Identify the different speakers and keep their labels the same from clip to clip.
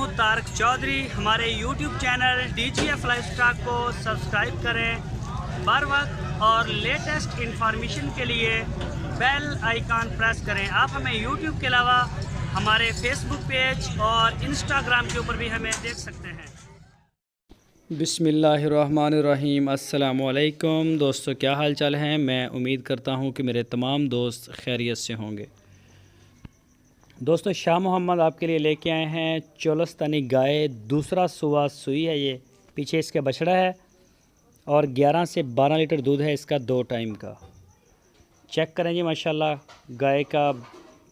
Speaker 1: हूँ तारक चौधरी। हमारे YouTube channel DGF lifestyle को सब्सक्राइब करें बर वक्त और लेटेस्ट इंफॉर्मेशन के लिए बेल आइकॉन प्रेस करें। आप हमें YouTube के अलावा हमारे Facebook पेज और Instagram के ऊपर भी हमें देख सकते हैं।
Speaker 2: बिस्मिल्लाहिर्रहमानिर्रहीम। अस्सलामु अलैकुम दोस्तों, क्या हाल चाल हैं। मैं उम्मीद करता हूं कि मेरे तमाम दोस्त खैरियत से होंगे। दोस्तों, शाह मोहम्मद आपके लिए लेके आए हैं चोलस्तानी गाय। दूसरा सुबह सुई है, ये पीछे इसका बछड़ा है और 11 से 12 लीटर दूध है इसका 2 टाइम का। चेक करें जी माशाल्लाह गाय का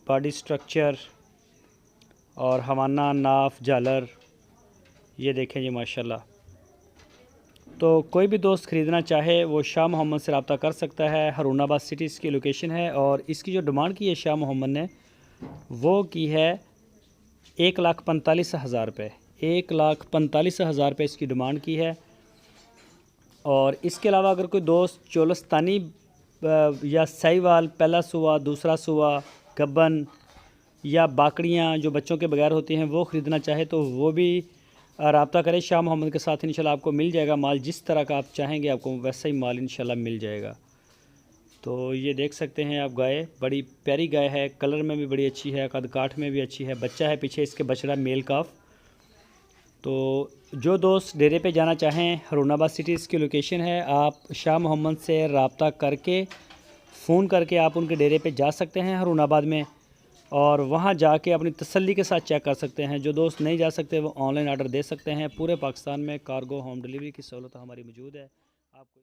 Speaker 2: बॉडी स्ट्रक्चर और हवाना नाफ झालर, ये देखें जी माशाल्लाह। तो कोई भी दोस्त ख़रीदना चाहे वो शाह मोहम्मद से रब्ता कर सकता है। हारूनाबाद सिटी इसकी लोकेशन है और इसकी जो डिमांड की है शाह मोहम्मद ने वो की है 1,45,000 रुपये। 1,45,000 रुपये इसकी डिमांड की है। और इसके अलावा अगर कोई दोस्त चोलस्तानी या साहिवाल पहला सुआ, दूसरा सुआ, गब्बन या बाकड़ियाँ जो बच्चों के बगैर होती हैं वो ख़रीदना चाहे तो वो भी रब्ता करें शाह मोहम्मद के साथ। इंशाल्लाह आपको मिल जाएगा माल, जिस तरह का आप चाहेंगे आपको वैसा ही माल इंशाल्लाह मिल जाएगा। तो ये देख सकते हैं आप गाय, बड़ी प्यारी गाय है, कलर में भी बड़ी अच्छी है, कद काठ में भी अच्छी है। बच्चा है पीछे इसके बछड़ा मेल काफ। तो जो दोस्त डेरे पे जाना चाहें, हारूनाबाद सिटी इसकी लोकेशन है। आप शाह मोहम्मद से रब्ता करके फ़ोन करके आप उनके डेरे पे जा सकते हैं हारूनाबाद में, और वहाँ जाके अपनी तसल्ली के साथ चेक कर सकते हैं। जो दोस्त नहीं जा सकते वो ऑनलाइन आर्डर दे सकते हैं। पूरे पाकिस्तान में कार्गो होम डिलीवरी की सहूलत हमारी मौजूद है। आपको